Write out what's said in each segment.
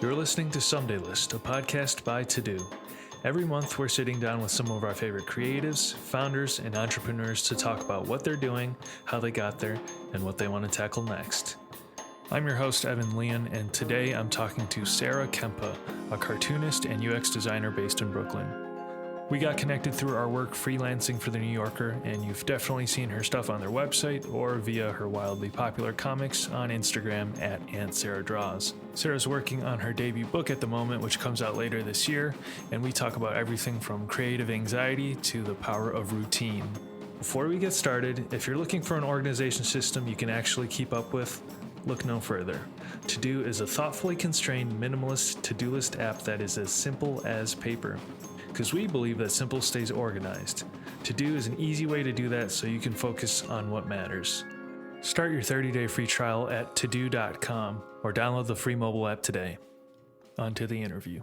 You're listening to Someday List, a podcast by To Do. Every month, we're sitting down with some of our favorite creatives, founders, and entrepreneurs to talk about what they're doing, how they got there, and what they want to tackle next. I'm your host, Evan Leon, and today I'm talking to Sarah Kempa, a cartoonist and UX designer based in Brooklyn. We got connected through our work freelancing for The New Yorker, and you've definitely seen her stuff on their website or via her wildly popular comics on Instagram at Aunt Sarah Draws. Sarah's working on her debut book at the moment, which comes out later this year, and we talk about everything from creative anxiety to the power of routine. Before we get started, if you're looking for an organization system you can actually keep up with, look no further. To Do is a thoughtfully constrained minimalist to-do list app that is as simple as paper. Because we believe that simple stays organized. To Do is an easy way to do that so you can focus on what matters. Start your 30-day free trial at todo.com or download the free mobile app today. On to the interview.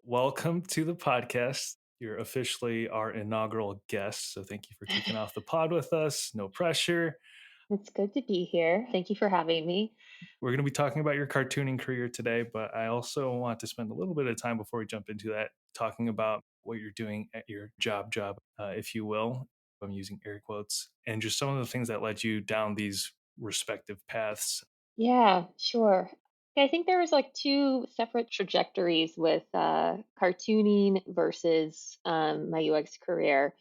Welcome to the podcast. You're officially our inaugural guest, so thank you for kicking off the pod with us. No pressure. It's good to be here. Thank you for having me. We're going to be talking about your cartooning career today, but I also want to spend a little bit of time before we jump into that talking about what you're doing at your job, if you will. I'm using air quotes, and just some of the things that led you down these respective paths. Yeah, sure. I think there was like two separate trajectories with cartooning versus my UX career.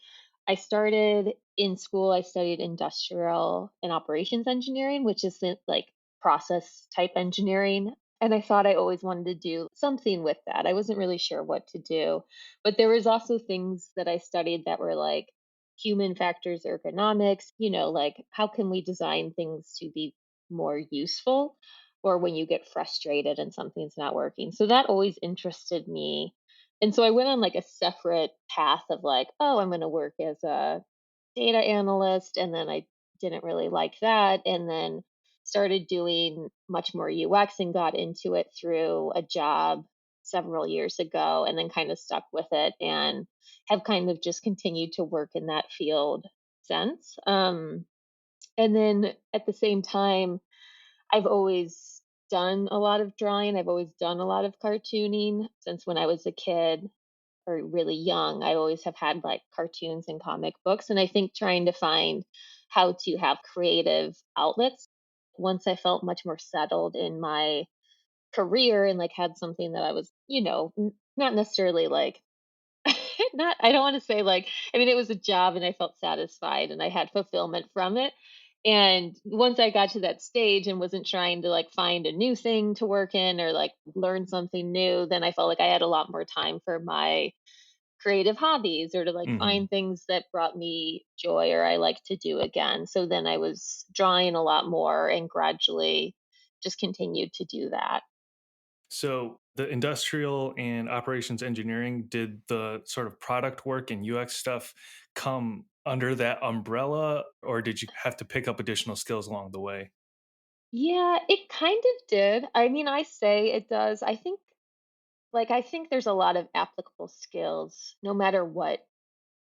I started in school, I studied industrial and operations engineering, which is like process type engineering. And I thought I always wanted to do something with that. I wasn't really sure what to do. But there was also things that I studied that were like human factors ergonomics, like how can we design things to be more useful or when you get frustrated and something's not working. So that always interested me. And so I went on like a separate path of like, oh, I'm going to work as a data analyst. And then I didn't really like that. And then started doing much more UX and got into it through a job several years ago and then kind of stuck with it and have kind of just continued to work in that field since. And then at the same time, I've always done a lot of drawing. I've always done a lot of cartooning since when I was a kid or really young. I always have had like cartoons and comic books. And I think trying to find how to have creative outlets once I felt much more settled in my career and like had something that I was, not necessarily like not I don't wanna say, like I mean, it was a job and I felt satisfied and I had fulfillment from it, and once I got to that stage and wasn't trying to, like, find a new thing to work in or, like, learn something new, then I felt like I had a lot more time for my creative hobbies or to, like, Mm-hmm. find things that brought me joy or I like to do again, so then I was drawing a lot more and gradually just continued to do that. So the industrial and operations engineering, did the sort of product work and UX stuff come under that umbrella, or did you have to pick up additional skills along the way? Yeah, it kind of did. I mean, I say it does. I think there's a lot of applicable skills no matter what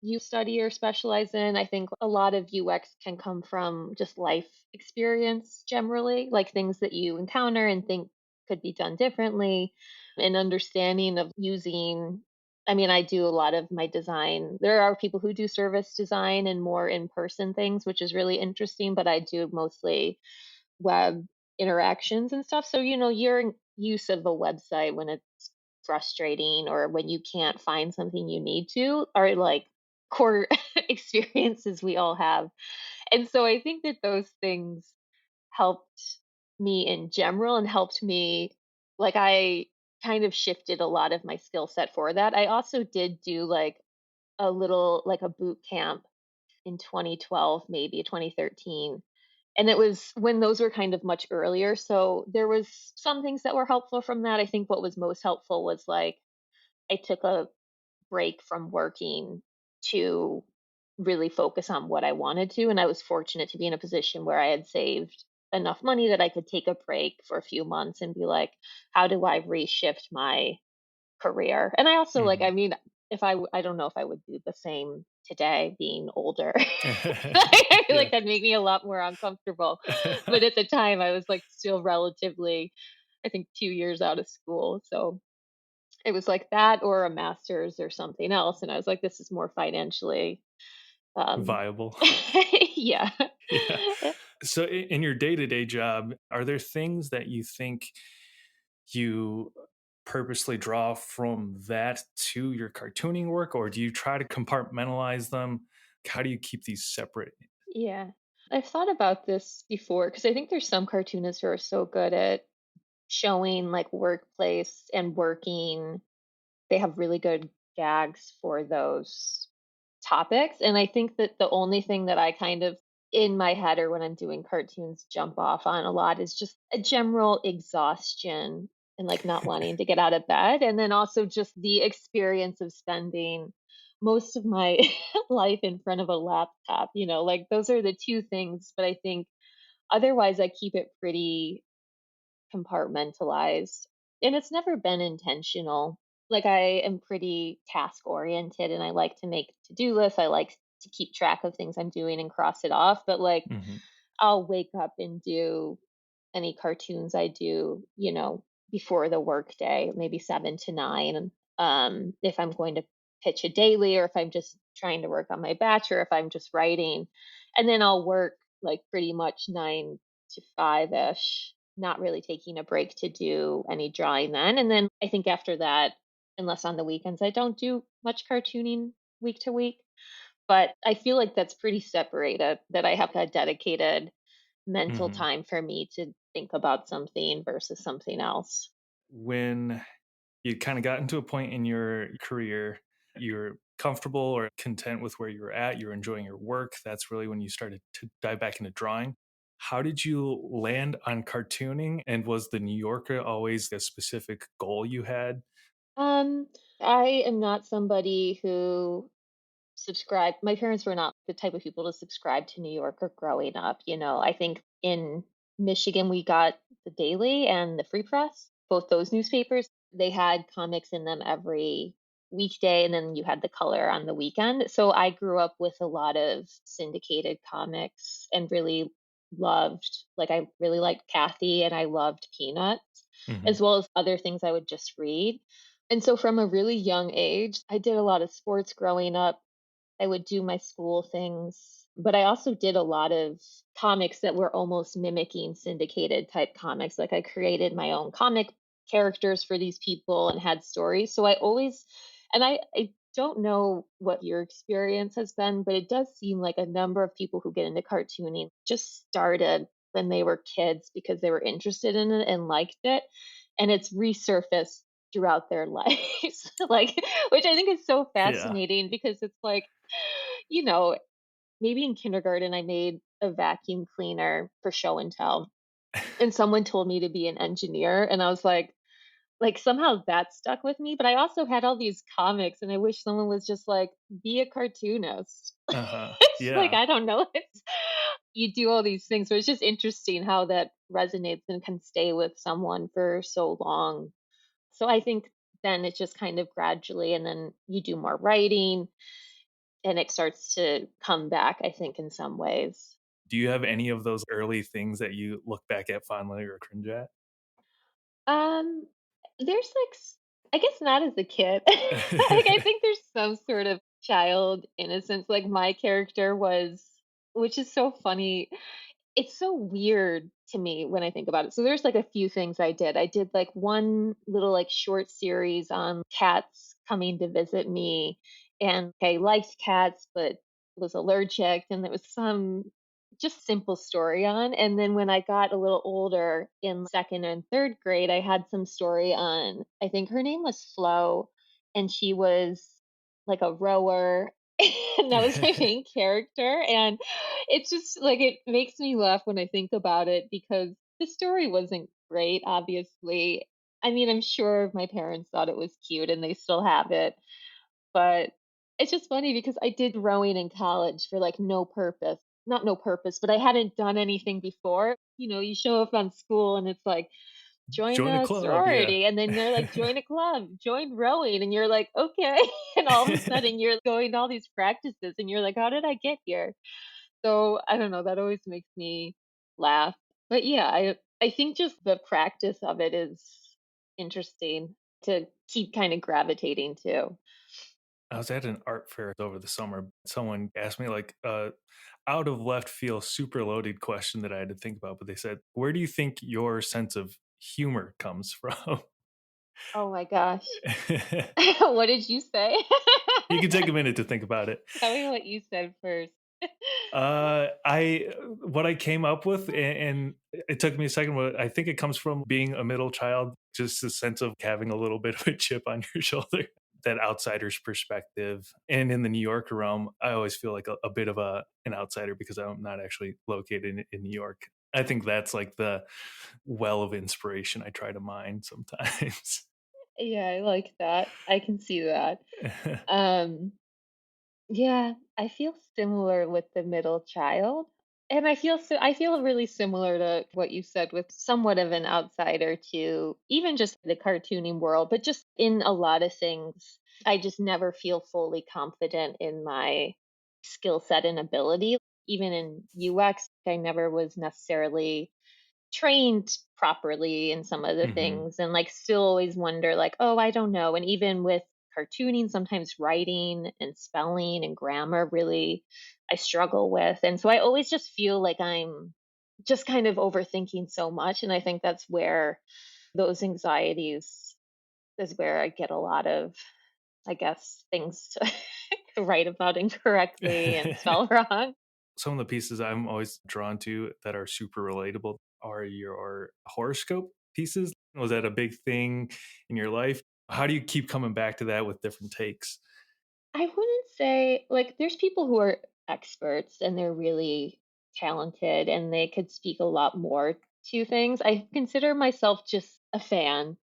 you study or specialize in. I think a lot of UX can come from just life experience generally, like things that you encounter and think could be done differently, and understanding of using. I mean, I do a lot of my design. There are people who do service design and more in person things, which is really interesting, but I do mostly web interactions and stuff. So, your use of a website when it's frustrating or when you can't find something you need to are like core experiences we all have. And so I think that those things helped me in general and helped me like I kind of shifted a lot of my skill set for that. I also did do like a little like a boot camp in 2012, maybe 2013, and it was when those were kind of much earlier, so there was some things that were helpful from that. I think what was most helpful was, like, I took a break from working to really focus on what I wanted to, and I was fortunate to be in a position where I had saved enough money that I could take a break for a few months and be like, "How do I reshift my career?" And I also, like, I mean, if I don't know if I would do the same today being older. I feel Yeah. like that'd make me a lot more uncomfortable. But at the time, I was, like, still relatively, I think 2 years out of school. So it was like that or a master's or something else. And I was like, this is more financially, um, Viable. yeah. Yeah. So in your day-to-day job, are there things that you think you purposely draw from that to your cartooning work, or do you try to compartmentalize them? How do you keep these separate? Yeah. I've thought about this before because I think there's some cartoonists who are so good at showing like workplace and working. They have really good gags for those topics. And I think that the only thing that I kind of in my head or when I'm doing cartoons jump off on a lot is just a general exhaustion and like not wanting to get out of bed. And then also just the experience of spending most of my life in front of a laptop, like those are the two things. But I think otherwise I keep it pretty compartmentalized, and it's never been intentional. Like, I am pretty task oriented and I like to make to-do lists. I like to keep track of things I'm doing and cross it off, but like Mhm. I'll wake up and do any cartoons I do, before the workday, maybe 7 to 9. If I'm going to pitch a daily, or if I'm just trying to work on my batch, or if I'm just writing, and then I'll work like pretty much 9 to 5 ish, not really taking a break to do any drawing then. And then I think after that, unless on the weekends, I don't do much cartooning week to week. But I feel like that's pretty separated, that I have a dedicated mental Mhm. time for me to think about something versus something else. When you kinda got into a point in your career, you're comfortable or content with where you're at, you're enjoying your work, that's really when you started to dive back into drawing. How did you land on cartooning, and was the New Yorker always a specific goal you had? Um, I am not somebody who subscribe my parents were not the type of people to subscribe to New Yorker growing up. I think in Michigan we got the Daily and the Free Press, both those newspapers. They had comics in them every weekday, and then you had the color on the weekend. So I grew up with a lot of syndicated comics and really I really liked Kathy and I loved Peanuts, as Mhm. well as other things I would just read. And so from a really young age, I did a lot of sports growing up. I would do my school things, but I also did a lot of comics that were almost mimicking syndicated type comics. Like I created my own comic characters for these people and had stories. So I always, and I don't know what your experience has been, but it does seem like a number of people who get into cartooning just started when they were kids because they were interested in it and liked it. And it's resurfaced throughout their lives, like, which I think is so Yeah. fascinating because it's like, you know, maybe in kindergarten I made a vacuum cleaner for show and tell, and someone told me to be an engineer, and I was like somehow that stuck with me. But I also had all these comics, and I wish someone was just like, be a cartoonist. Uh-huh. It's like Yeah. I don't know. You do all these things, so it's just interesting how that resonates and can stay with someone for so long. So I think then it's just kind of gradually, and then you do more writing and it starts to come back, I think, in some ways. Do you have any of those early things that you look back at fondly or cringe at? Um, there's I guess not as a kid. Like, I think there's some sort of child innocence. Like, my character was, which is so funny. It's so weird to me when I think about it. So there's like a few things I did. I did like one little like short series on cats coming to visit me, and I liked cats but was allergic, and there was some just simple story on. And then when I got a little older in second and third grade, I had some story on, I think her name was Flo, and she was like a rower and that was my main character. And it's just like it makes me laugh when I think about it because the story wasn't great, obviously. I mean, I'm sure my parents thought it was cute and they still have it, but it's just funny because I did rowing in college for like no purpose. Not no purpose, but I hadn't done anything before. You show up on school and it's like, join Join a a club, yeah. sorority, and then they're like, join a club, join rowing, and you're like, okay. And all of a sudden you're going to all these practices and you're like, how did I get here? So I don't know, that always makes me laugh. But yeah, I think just the practice of it is interesting to keep kind of gravitating to. I was at an art fair over the summer. Someone asked me like a out of left field, super loaded question that I had to think about. But they said, "Where do you think your sense of humor comes from?" Oh my gosh. What did you say? You can take a minute to think about it. Tell me what you said first. I what I came up with, and it took me a second, but I think it comes from being a middle child, just a sense of having a little bit of a chip on your shoulder, that outsider's perspective. And in the New York realm, I always feel like a bit of an outsider because I'm not actually located in New York. I think that's like the well of inspiration I try to mine sometimes. Yeah, I like that. I can see that. Um, yeah, I feel similar with the middle child. And I feel really similar to what you said with somewhat of an outsider to even just the cartooning world, but just in a lot of things, I just never feel fully confident in my skill set and ability. Even in UX, I never was necessarily trained properly in some of the Hmm. things and like still always wonder like, oh, I don't know. And even with cartooning, sometimes writing and spelling and grammar really I struggle with. And so I always just feel like I'm just kind of overthinking so much. And I think that's where those anxieties is where I get a lot of, I guess, things to write about incorrectly and spell wrong. Some of the pieces I'm always drawn to that are super relatable are your horoscope pieces. Was that a big thing in your life? How do you keep coming back to that with different takes? I wouldn't say like there's people who are experts and they're really talented and they could speak a lot more to things. I consider myself just a fan.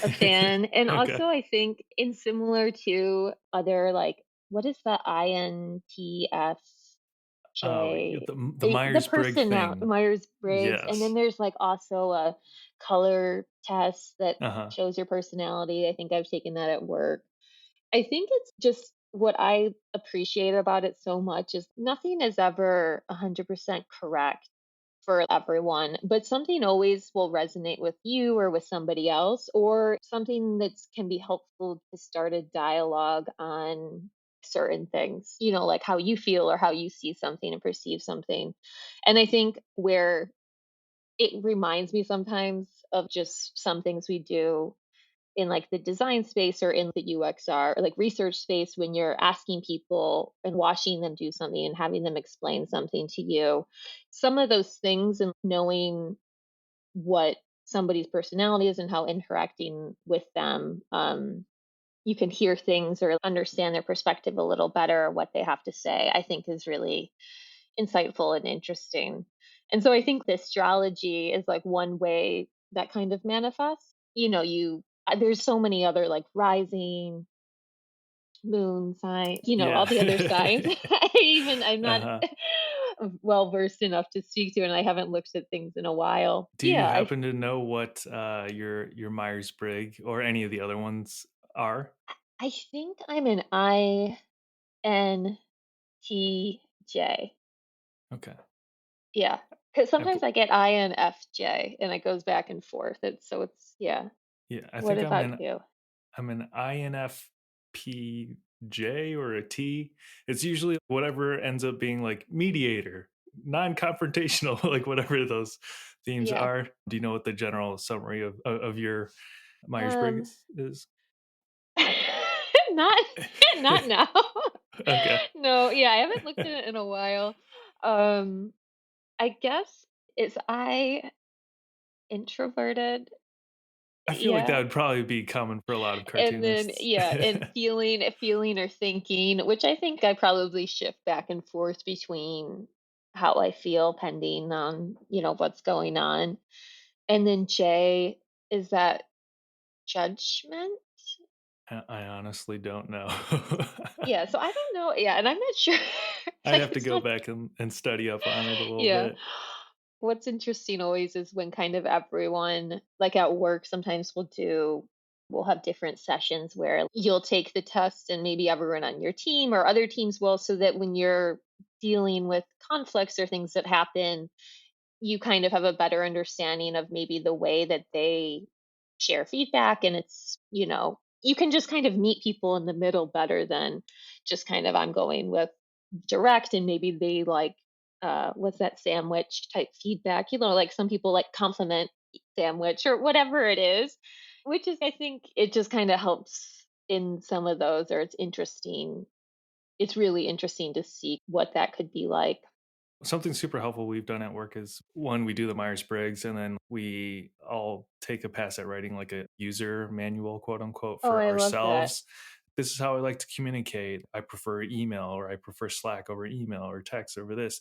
And Okay. also I think in similar to other like what is the Oh, yeah, INTSJ? the The Myers Briggs personality thing. Myers Briggs, and then Yes. there's like also a color test that Uh-huh. shows your personality. I think I've taken that at work. I think it's just what I appreciate about it so much is nothing is ever 100% correct for everyone, but something always will resonate with you or with somebody else, or something that can be helpful to start a dialogue on certain things, like how you feel or how you see something and perceive something. And I think where it reminds me sometimes of just some things we do in like the design space or in the UXR or like research space when you're asking people and watching them do something and having them explain something to you. Some of those things and knowing what somebody's personality is and how interacting with them, you can hear things or understand their perspective a little better, what they have to say, I think is really insightful and interesting. And so I think the astrology is like one way that kind of manifests. There's so many other like rising, moon sign, all Yeah. the other signs. I'm not Uh-huh. well versed enough to speak to, and I haven't looked at things in a while. Do you Yeah, happen to know what, your Myers Briggs or any of the other ones are? I think I'm an INTJ. Okay. Yeah, because I sometimes b I get INFJ, and it goes back and forth. It's yeah. Yeah, I What think about you? I'm an INFPJ or a T. It's usually whatever ends up being like mediator, non-confrontational, like whatever those themes Yeah. are. Do you know what the general summary of your Myers Um, Briggs is? not not now. Okay. No, yeah, I haven't looked at it in a while. Um, I guess is I introverted? I feel like that Yeah. would probably be common for a lot of And then cartoonists. yeah, and feeling or thinking, which I think I probably shift back and forth between how I feel pending on, what's going on. And then J, is that judgment? I honestly don't know. Yeah, so I don't know. Yeah, and I'm not sure. I'd Like have to it's go not. back and study up on it a little Yeah. bit. What's interesting always is when kind of everyone, like at work, sometimes we'll have different sessions where you'll take the test and maybe everyone on your team or other teams will, so that when you're dealing with conflicts or things that happen, you kind of have a better understanding of maybe the way that they share feedback, and you can just kind of meet people in the middle better than just kind of I'm going with direct, and maybe they like what's that sandwich type feedback, like some people like compliment sandwich or whatever it is, which is, I think it just kind of helps in some of those, or it's really interesting to see what that could be like. Something super helpful we've done at work is one, we do the Myers Briggs, and then we all take a pass at writing like a user manual, quote unquote, Oh, for I love that. ourselves. This is how I like to communicate. I prefer email, or I prefer Slack over email, or text over this.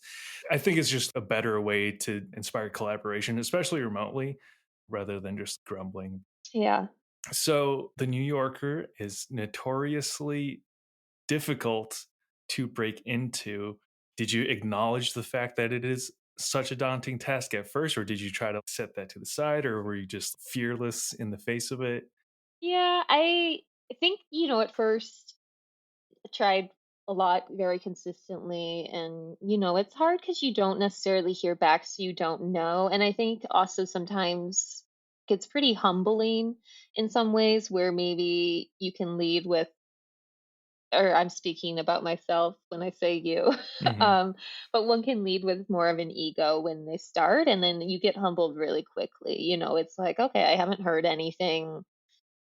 I think it's just a better way to inspire collaboration, especially remotely, rather than just grumbling. Yeah. So, the New Yorker is notoriously difficult to break into. Did you acknowledge the fact that it is such a daunting task at first, or did you try to set that to the side, or were you just fearless in the face of it? Yeah, I think, at first I tried a lot very consistently, and it's hard because you don't necessarily hear back, so you don't know. And I think also sometimes it's pretty humbling in some ways where maybe you can lead with, or I'm speaking about myself when I say you. Hmm. um, but one can lead with more of an ego when they start, and then you get humbled really quickly. It's like, okay, I haven't heard anything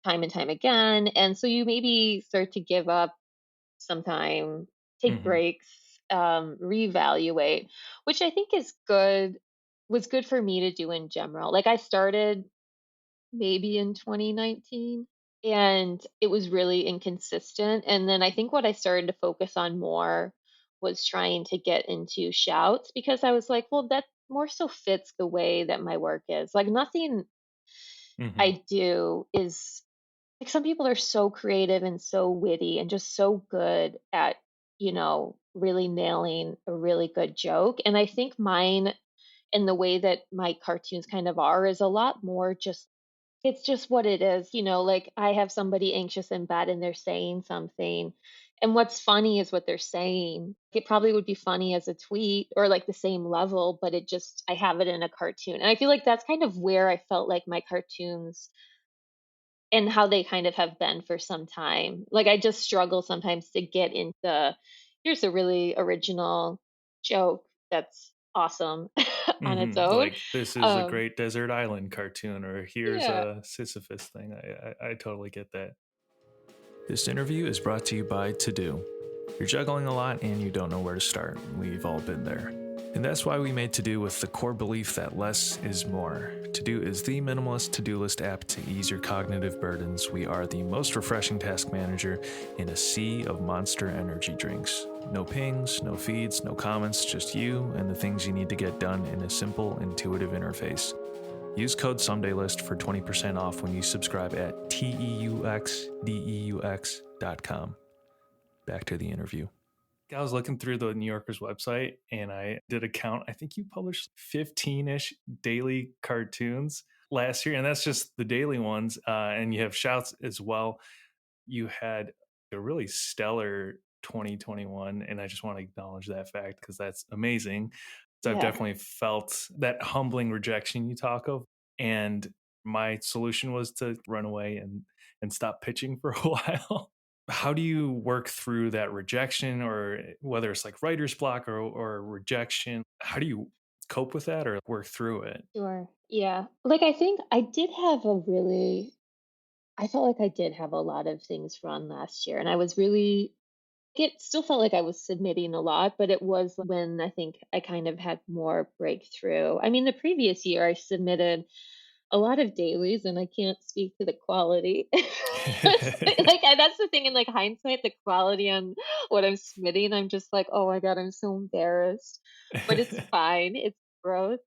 time and time again. And so you maybe start to give up sometime, take Hmm. breaks, reevaluate, which I think was good for me to do in general. Like I started maybe in 2019, and it was really inconsistent. And then I think what I started to focus on more was trying to get into shouts, because I was like, well, that more so fits the way that my work is. Like nothing Hmm. I do is like, some people are so creative and so witty and just so good at, really nailing a really good joke. And I think mine, and the way that my cartoons kind of are, is a lot more just, it's just what it is. Like I have somebody anxious in bed and they're saying something. And what's funny is what they're saying. It probably would be funny as a tweet or like the same level, but I have it in a cartoon. And I feel like that's kind of where I felt like my cartoons and how they kind of have been for some time. Like, I just struggle sometimes to get into, here's a really original joke that's awesome on its Hmm. own. Like, this is a Um, great desert island cartoon, or here's yeah, a Sisyphus thing. I totally get that. This interview is brought to you by To Do. You're juggling a lot and you don't know where to start. We've all been there. And that's why we made To Do with the core belief that less is more. To Do is the minimalist to do list app to ease your cognitive burdens. We are the most refreshing task manager in a sea of monster energy drinks. No pings, no feeds, no comments, just you and the things you need to get done in a simple, intuitive interface. Use code SomedayList for 20% off when you subscribe at TEUXDEUX.com. Back to the interview. I was looking through the New Yorker's website and I did a count. I think you published 15 ish daily cartoons last year, and that's just the daily ones. And you have shouts as well. You had a really stellar 2021, and I just want to acknowledge that fact because that's amazing. So I've yeah, definitely felt that humbling rejection you talk of, and my solution was to run away and stop pitching for a while. How do you work through that rejection, or whether it's like writer's block or rejection? How do you cope with that or work through it? sure. Yeah. Like, I think I felt like I did have a lot of things run last year, and I was really, it still felt like I was submitting a lot, but it was when I think I kind of had more breakthrough. I mean, the previous year I submitted a lot of dailies, and I can't speak to the quality. Like, that's the thing in, like, hindsight, the quality on what I'm submitting, I'm just like, "Oh my god, I'm so embarrassed." But it's fine, it's growth.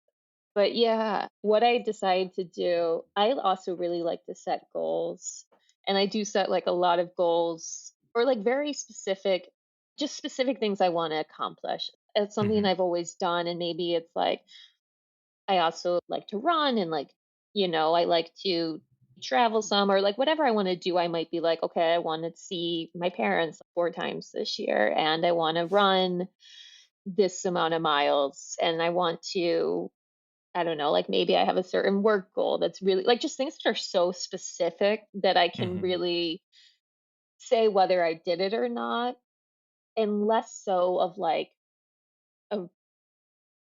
But yeah, what I decide to do, I also really like to set goals. And I do set like a lot of goals, or like very specific, just specific things I want to accomplish. It's something Mhm. I've always done. And maybe it's like, I also like to run, and like, I like to travel some, or like whatever I want to do. I might be like, okay, I want to see my parents 4 times this year, and I want to run this amount of miles, and I want to I don't know, like maybe I have a certain work goal that's really like just things that are so specific that I can Hmm. really say whether I did it or not, and less so of like a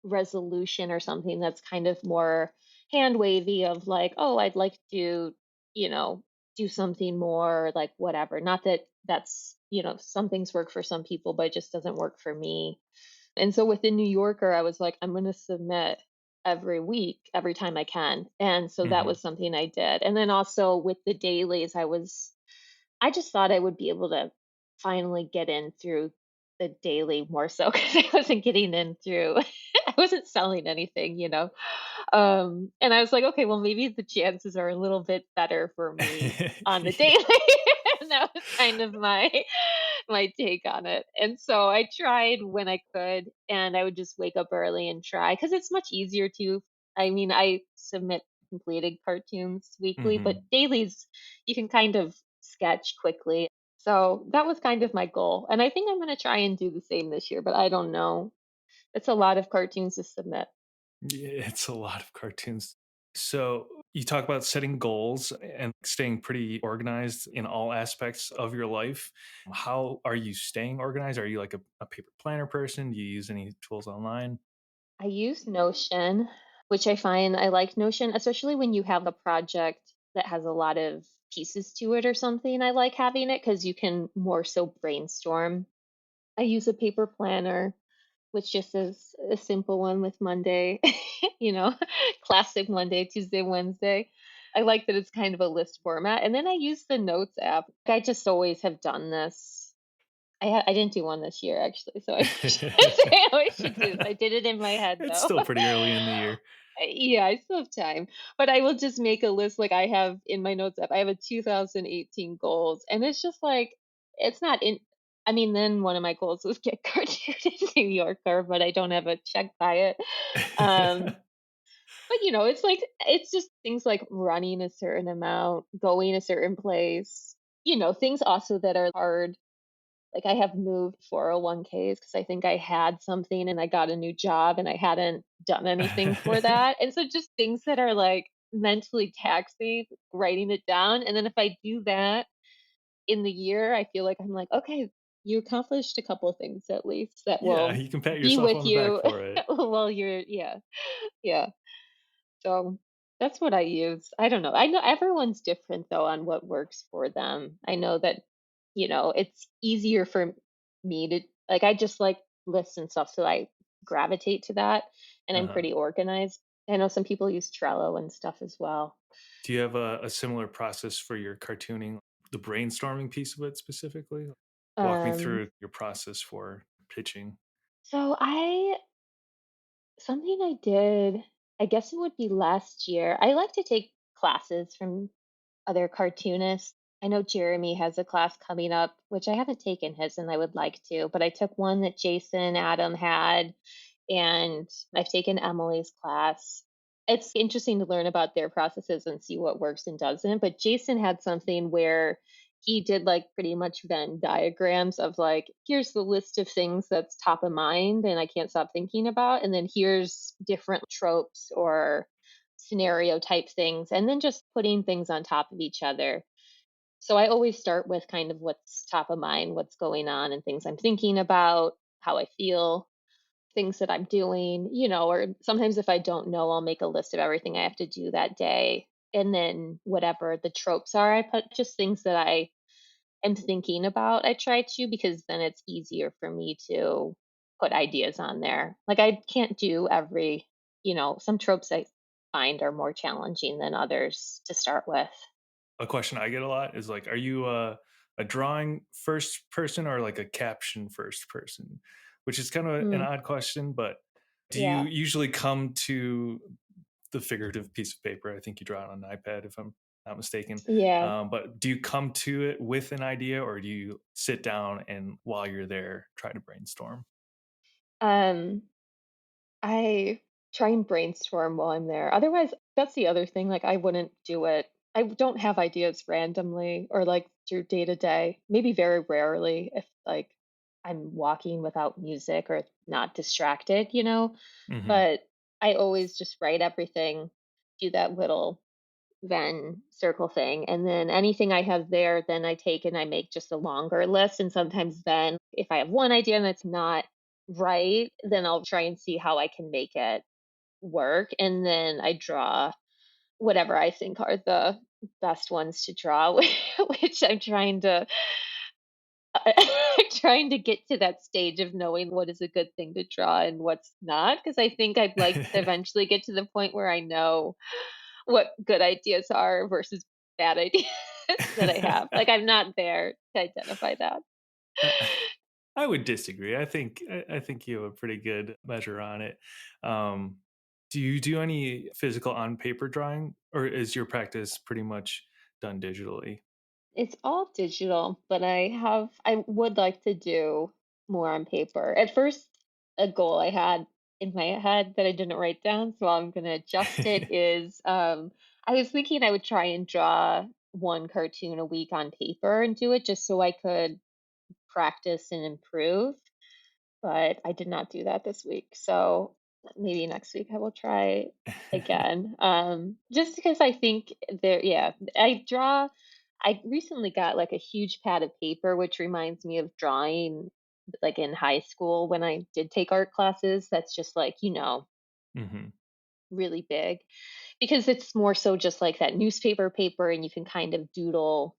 resolution or something that's kind of more hand wavy of like, oh, I'd like to, you know, do something more, like whatever. Not that that's, some things work for some people, but it just doesn't work for me. And so with the New Yorker, I was like, I'm going to submit every week, every time I can. And so that Hmm. was something I did. And then also with the dailies, I just thought I would be able to finally get in through the daily more so because I wasn't getting in through I wasn't selling anything. And I was like, "Okay, well, maybe the chances are a little bit better for me on the Yeah. daily." And that was kind of my take on it. And so I tried when I could, and I would just wake up early and try because it's much easier to I mean, I submit completed cartoons weekly, but Hmm. dailies, you can kind of sketch quickly. So that was kind of my goal. And I think I'm going to try and do the same this year, but I don't know. It's a lot of cartoons to submit. Yeah, it's a lot of cartoons. So you talk about setting goals and staying pretty organized in all aspects of your life. How are you staying organized? Are you like a paper planner person? Do you use any tools online? I use Notion, which I find I like Notion, especially when you have a project that has a lot of pieces to it or something. I like having it because you can more so brainstorm. I use a paper planner, which just is a simple one with Monday, you know, classic Monday, Tuesday, Wednesday. I like that it's kind of a list format. And then I use the Notes app. I just always have done this. I didn't do one this year actually, so I should do this. I did it in my head It's though. still pretty early in the year. Yeah, I still have time, but I will just make a list like I have in my notes app. I have a 2018 goals, and it's just like it's not in. I mean, then one of my goals was get cartoon in New Yorker, but I don't have a check by it. Um, but it's like it's just things like running a certain amount, going a certain place. Things also that are hard like, I have moved 401(k)s because I think I had something and I got a new job and I hadn't done anything for that, and so just things that are, like, mentally taxing, writing it down, and then if I do that in the year, I feel like I'm like, "Okay, you accomplished a couple things at least that Yeah, will you can pat be yourself with on the back you for it. while you're" yeah. So, that's what I use. I don't know. I know everyone's different though on what works for them. I know that, it's easier for me to like I just like lists and stuff, so I gravitate to that and I'm Uh-huh. pretty organized. I know some people use Trello and stuff as well. Do you have a similar process for your cartooning, the brainstorming piece of it specifically? Walk me Um through your process for pitching. so I something I did, I guess it would be last year. I like to take classes from other cartoonists. I know Jeremy has a class coming up, which I haven't taken his and I would like to, but I took one that Jason Adam had, and I've taken Emily's class. It's interesting to learn about their processes and see what works and doesn't. But Jason had something where he did like pretty much Venn diagrams of like, here's the list of things that's top of mind and I can't stop thinking about. And then here's different tropes or scenario type things, and then just putting things on top of each other. So I always start with kind of what's top of mind, what's going on, and things I'm thinking about, how I feel, things that I'm doing, or sometimes if I don't know, I'll make a list of everything I have to do that day. And then whatever the tropes are, I put just things that I am thinking about. I try to because then it's easier for me to put ideas on there. Like I can't do some tropes I find are more challenging than others to start with. A question I get a lot is like, are you a drawing first person or like a caption first person? Which is kind of an Mm, odd question, but do you yeah. usually come to the figurative piece of paper? I think you draw it on an iPad, if I'm not mistaken. Yeah. But do you come to it with an idea, or do you sit down and while you're there try to brainstorm? Um I try and brainstorm while I'm there. Otherwise, that's the other thing, like, I wouldn't do it. I don't have ideas randomly or, like, through day to day. Maybe very rarely if, like, I'm walking without music or not distracted. Hmm. But I always just write everything, do that little Venn circle thing, and then anything I have there, then I take and I make just a longer list, and sometimes then if I have one idea and it's not right, then I'll try and see how I can make it work, and then I draw whatever I think are the best ones to draw, which I'm trying to trying to get to that stage of knowing what is a good thing to draw and what's not, because I think I'd like to eventually get to the point where I know what good ideas are versus bad ideas that I have. Like, I'm not there to identify that. Uh, I would disagree. I think you have a pretty good measure on it. Um, do you do any physical on paper drawing, or is your practice pretty much done digitally? It's all digital, but I would like to do more on paper. At first, a goal I had in my head that I didn't write down, so I'm gonna adjust it is, I was thinking I would try and draw 1 cartoon a week on paper and do it just so I could practice and improve. But I did not do that this week. So maybe next week I will try again. Just because I think yeah, I recently got like a huge pad of paper, which reminds me of drawing like in high school when I did take art classes. That's just like, Hmm. really big because it's more so just like that newspaper paper and you can kind of doodle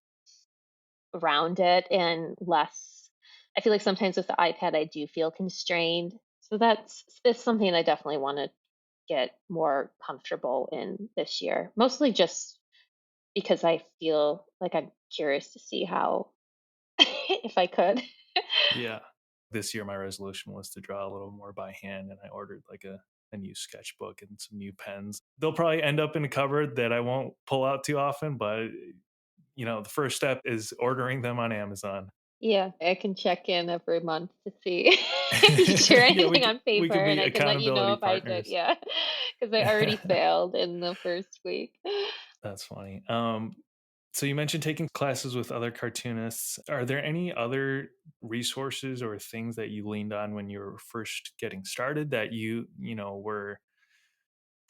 around it and less. I feel like sometimes with the iPad I do feel constrained. So it's something I definitely want to get more comfortable in this year. Mostly just because I feel like I'm curious to see how if I could. Yeah. This year, my resolution was to draw a little more by hand, and I ordered like a new sketchbook and some new pens. They'll probably end up in a cupboard that I won't pull out too often, but the first step is ordering them on Amazon. Yeah, I can check in every month to see if you share Yeah, anything on we paper could and be I can let you know accountability if I did. partners. Yeah. Because I already failed in the first week. That's funny. So you mentioned taking classes with other cartoonists. Are there any other resources or things that you leaned on when you were first getting started that were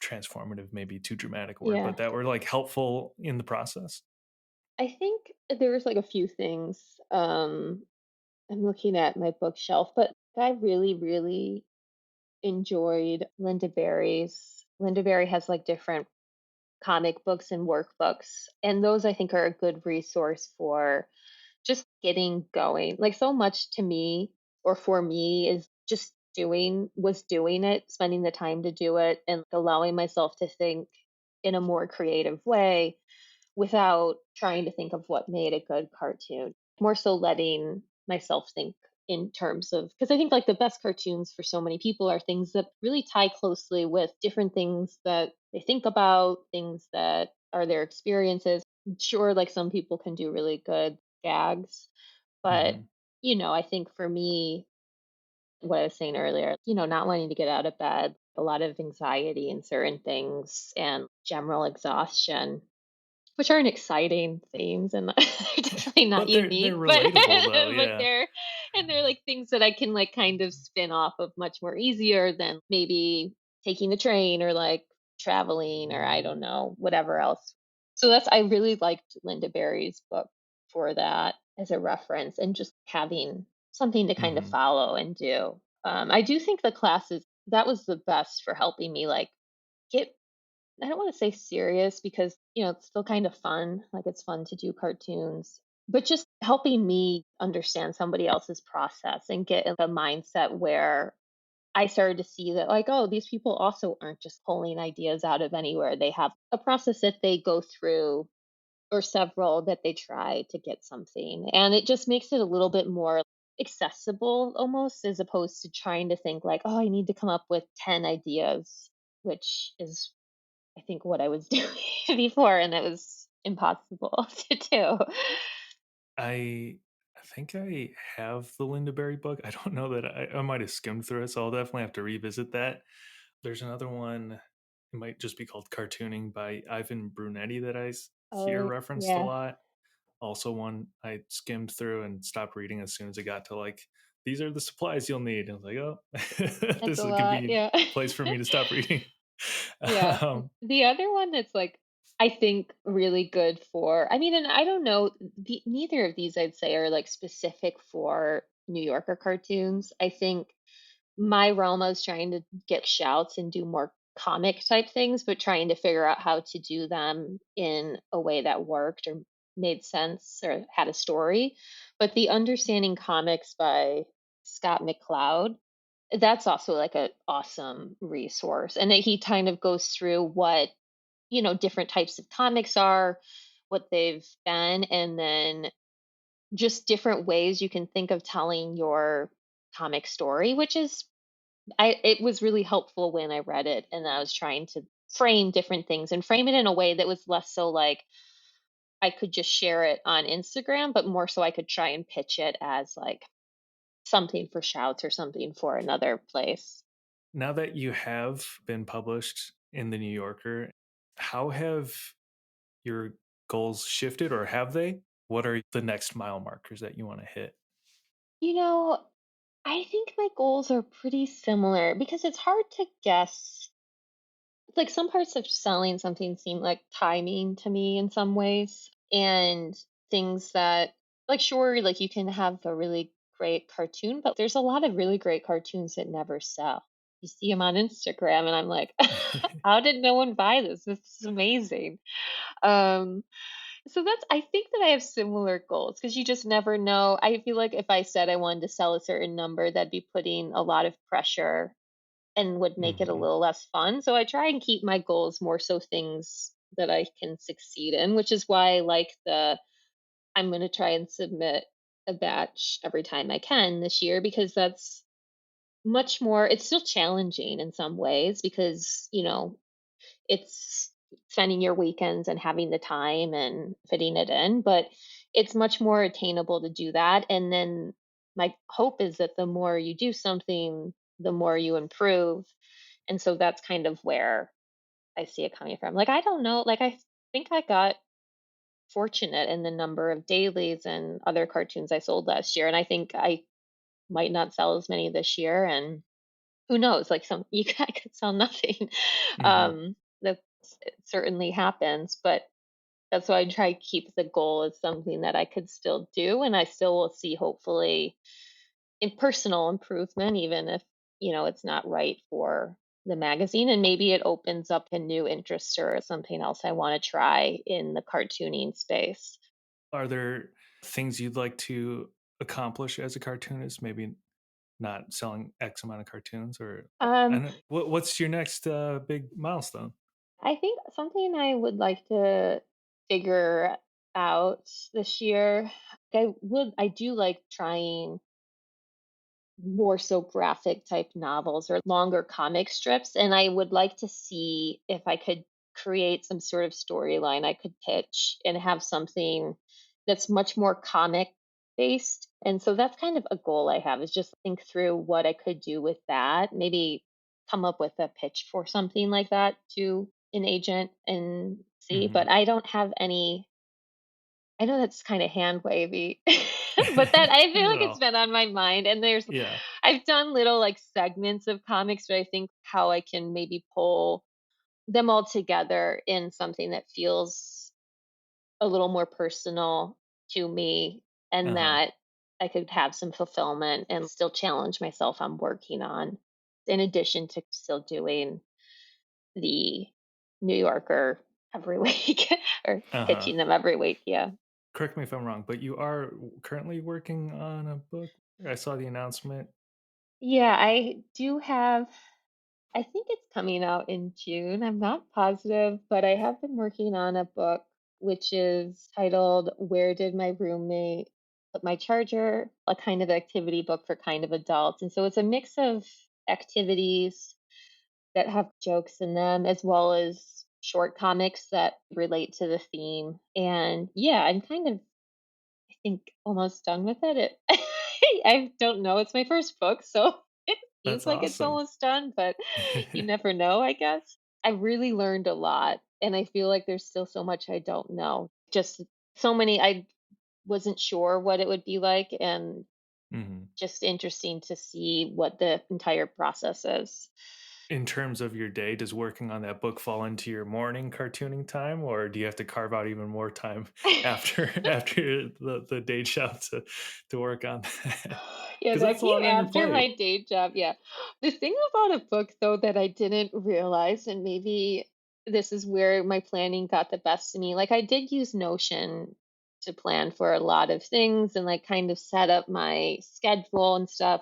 transformative, maybe too dramatic a word, Yeah. but that were like helpful in the process? I think there was like a few things. I'm looking at my bookshelf, but I really, really enjoyed Linda Berry's. Linda Berry has like different comic books and workbooks, and those I think are a good resource for just getting going. Like so much to me or for me is just doing it, spending the time to do it and allowing myself to think in a more creative way without trying to think of what made a good cartoon. More so letting myself think in terms of because I think like the best cartoons for so many people are things that really tie closely with different things that they think about, things that are their experiences. Sure, like some people can do really good gags, but Hmm. I think for me, what I was saying earlier, not wanting to get out of bed, a lot of anxiety in certain things and general exhaustion which aren't exciting themes and they're definitely not But they're unique, but relatable though. but Yeah. they're like things that I can like kind of spin off of much more easier than maybe taking the train or like traveling or I don't know, whatever else. So I really liked Linda Berry's book for that as a reference and just having something to kind of Hmm. follow and do. I do think the classes that was the best for helping me like get I don't want to say serious because, it's still kind of fun. Like it's fun to do cartoons, but just helping me understand somebody else's process and get in the mindset where I started to see that, like, oh, these people also aren't just pulling ideas out of anywhere. They have a process that they go through or several that they try to get something. And it just makes it a little bit more accessible almost as opposed to trying to think like, oh, I need to come up with 10 ideas, which is I think what I was doing before, and it was impossible to do. I think I have the Linda Berry book. I don't know that I might have skimmed through it, so I'll definitely have to revisit that. There's another one, it might just be called Cartooning by Ivan Brunetti that hear Oh, referenced a yeah, lot. Also one I skimmed through and stopped reading as soon as I got to like, these are the supplies you'll need. And I was like, oh, that's this a is a lot, convenient yeah. place for me to stop reading. Yeah. um, The other one that's like I think really good for and I don't know, neither of these I'd say are like specific for New Yorker cartoons. I think my realm, I was trying to get shouts and do more comic type things, but trying to figure out how to do them in a way that worked or made sense or had a story. But the Understanding Comics by Scott McCloud, that's also like an awesome resource. And that he kind of goes through what, different types of comics are, what they've been, and then just different ways you can think of telling your comic story, which is it was really helpful when I read it and I was trying to frame different things and frame it in a way that was less so like I could just share it on Instagram, but more so I could try and pitch it as like something for shouts or something for another place. Now that you have been published in the New Yorker, how have your goals shifted or have they? What are the next mile markers that you want to hit? You know, I think my goals are pretty similar because it's hard to guess. Like some parts of selling something seem like timing to me in some ways, and things that, like, sure, like you can have a really great cartoon, but there's a lot of really great cartoons that never sell. You see them on Instagram and I'm like, how did no one buy this? This is amazing. um so that's, I think that I have similar goals because you just never know. I feel like if I said I wanted to sell a certain number, that'd be putting a lot of pressure and would make it a Mhm. little less fun. So I try and keep my goals more so things that I can succeed in, which is why I like I'm going to try and submit a batch every time I can this year because that's much more, it's still challenging in some ways because, it's spending your weekends and having the time and fitting it in, but it's much more attainable to do that. And then my hope is that the more you do something, the more you improve. And so that's kind of where I see it coming from. Like, I don't know, like, I think I got fortunate in the number of dailies and other cartoons I sold last year. And I think I might not sell as many this year. And who knows? Like, I could sell nothing. Mhm. um, that certainly happens, but that's why I try to keep the goal as something that I could still do, and I still will see hopefully in personal improvement, even if it's not right for the magazine, and maybe it opens up a new interest or something else I want to try in the cartooning space. Are there things you'd like to accomplish as a cartoonist? Maybe not selling X amount of cartoons or Um, what's your next big milestone? I think something I would like to figure out this year. I do like trying more so graphic type novels or longer comic strips. And I would like to see if I could create some sort of storyline I could pitch and have something that's much more comic based. And so that's kind of a goal I have, is just think through what I could do with that. Maybe come up with a pitch for something like that to an agent and see. But Mhm. I don't have any. I know that's kinda hand wavy, but that I feel Not at like it's all. been on my mind, and Yeah. I've done little, like, segments of comics, but I think how I can maybe pull them all together in something that feels a little more personal to me, and Uh-huh. that I could have some fulfillment and still challenge myself I'm working on, in addition to still doing the New Yorker every week or Uh-huh. pitching them every week, yeah. Correct me if I'm wrong, but you are currently working on a book? I saw the announcement. Yeah, I do have, I think it's coming out in June. I'm not positive, but I have been working on a book which is titled Where Did My Roommate Put My Charger? A kind of activity book for kind of adults. And so it's a mix of activities that have jokes in them as well as short comics that relate to the theme. And yeah, I'm kind of, I think, almost done with it. I don't know. It's my first book, so it seems That's like it's awesome. almost done, but you never know, I guess. I really learned a lot, and I feel like there's still so much I don't know. Just so many, I wasn't sure what it would be like, and Mhm. just interesting to see what the entire process is. in terms of your day, does working on that book fall into your morning cartooning time, or do you have to carve out even more time after after the day job to work on that? Yeah, Because that that's a came lot on your after plate. my day job, yeah. The thing about a book, though, that I didn't realize, and maybe this is where my planning got the best of me, like, I did use Notion to plan for a lot of things and, like, kind of set up my schedule and stuff,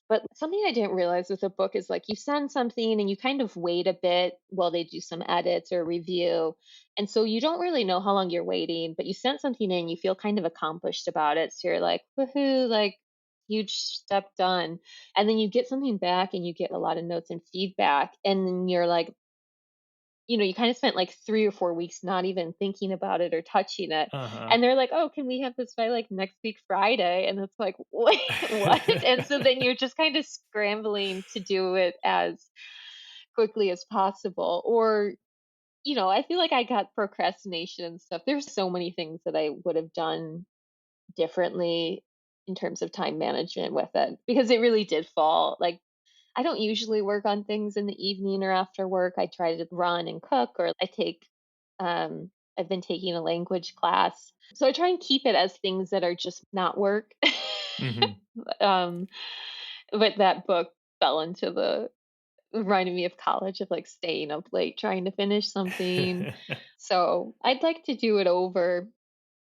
but something I didn't realize with a book is, like, you send something and you kind of wait a bit while they do some edits or review, and so you don't really know how long you're waiting, but you sent something in, you feel kind of accomplished about it, so you're like, "Woohoo," like, huge step done. And then you get something back and you get a lot of notes and feedback. And then you're like, you kind of spent like 3 or 4 weeks not even thinking about it or touching it. Uh-huh. And they're like, oh, can we have this by like next week, Friday? And it's like, wait, what? And so then you're just kind of scrambling to do it as quickly as possible. Or, I feel like I got procrastination and stuff. There's so many things that I would have done differently in terms of time management with it because it really did fall. Like, I don't usually work on things in the evening or after work. I try to run and cook, or I've been taking a language class. So I try and keep it as things that are just not work. Mhm. um, but that book fell into the reminded me of college, of like staying up late trying to finish something. So I'd like to do it over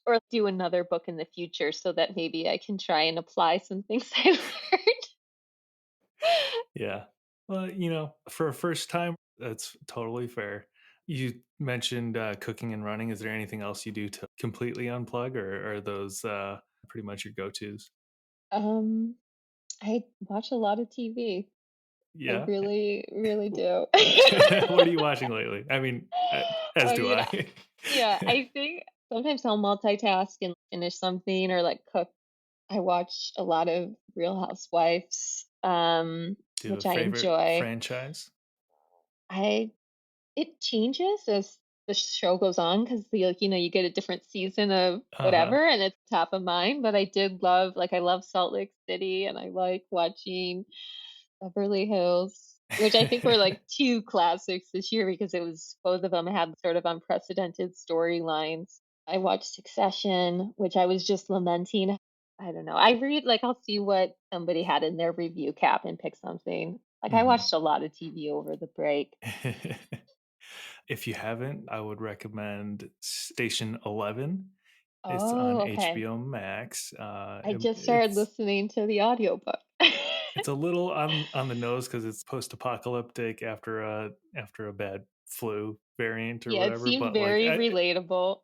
or do another book in the future so that maybe I can try and apply some things I learned. Yeah. Well, for a first time, that's totally fair. You mentioned, cooking and running. Is there anything else you do to completely unplug, or are those, pretty much your go-tos? Um, I watch a lot of TV. I Yeah? really, really do. What are you watching lately? I mean, as I do mean, I. yeah, I think sometimes I'll multitask and finish something or like cook. I watch a lot of Real Housewives, Do you have a which I favorite enjoy. franchise? I It changes as the show goes on because you get a different season of Uh-huh. whatever, and it's top of mind. But I did I love Salt Lake City, and I like watching Beverly Hills, which I think were like two classics this year because it was both of them had sort of unprecedented storylines. I watched Succession, which I was just lamenting. I don't know. I read like I'll see what somebody had in their review cap and pick something. Like I Mhm. watched a lot of TV over the break. If you haven't, I would recommend Station 11. It's Oh, on okay. HBO Max. I just started listening to the audiobook. It's a little on the nose because it's post-apocalyptic after a bad flu variant or Yeah, it whatever, seemed but, like, very relatable.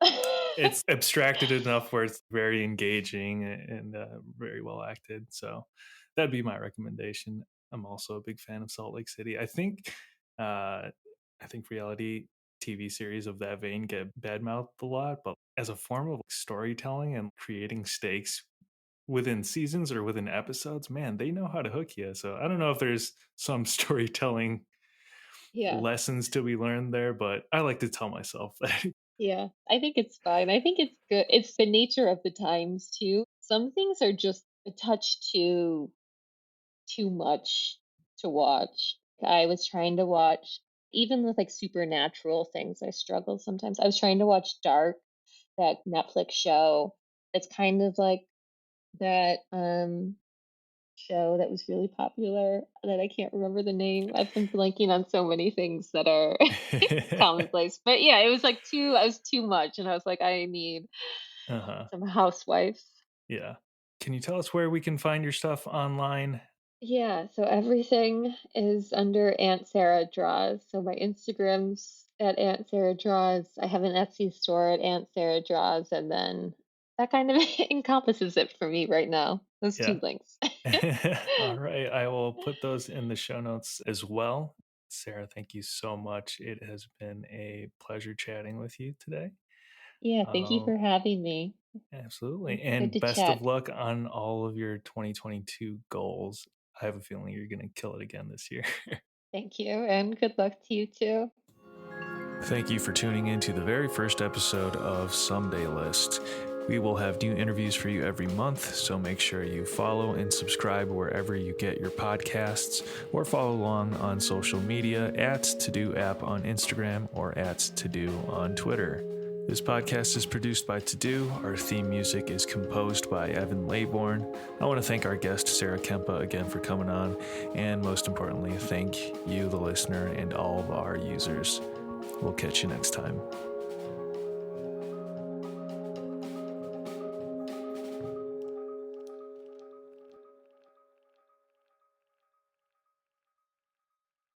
it's abstracted enough where it's very engaging and, very well acted, so that'd be my recommendation. I'm also a big fan of Salt Lake City. Uh, I think reality TV series of that vein get badmouthed a lot, but as a form of storytelling and creating stakes within seasons or within episodes, man, they know how to hook you. So I don't know if there's some storytelling Yeah, lessons to be learned there, but I like to tell myself that. yeah. I think it's fine. I think it's good. It's the nature of the times too. Some things are just a touch too much to watch. I was trying to watch even with like supernatural things, I struggle sometimes. I was trying to watch Dark, that Netflix show. It's kind of like that show that was really popular that I can't remember the name. I've been blanking on so many things that are commonplace. But yeah, it was like I was too much and I was like, I need Uh-huh. some housewives. Yeah. Can you tell us where we can find your stuff online? Yeah, so everything is under Aunt Sarah Draws. So my Instagram's at Aunt Sarah Draws. I have an Etsy store at Aunt Sarah Draws, and then that kind of encompasses it for me right now. Those two Yeah. links. All right. I will put those in the show notes as well. Sarah, thank you so much. It has been a pleasure chatting with you today. Yeah, thank you Um, for having me. Absolutely. Good And to best of chat. luck on all of your 2022 goals. I have a feeling you're going to kill it again this year. Thank you, and good luck to you too. Thank you for tuning in to the very first episode of Someday List. We will have new interviews for you every month, so make sure you follow and subscribe wherever you get your podcasts, or follow along on social media at To-Do App on Instagram or at To-Do on Twitter. This podcast is produced by To-Do. Our theme music is composed by Evan Laybourne. I want to thank our guest, Sarah Kempa, again for coming on, and most importantly, thank you, the listener, and all of our users. We'll catch you next time.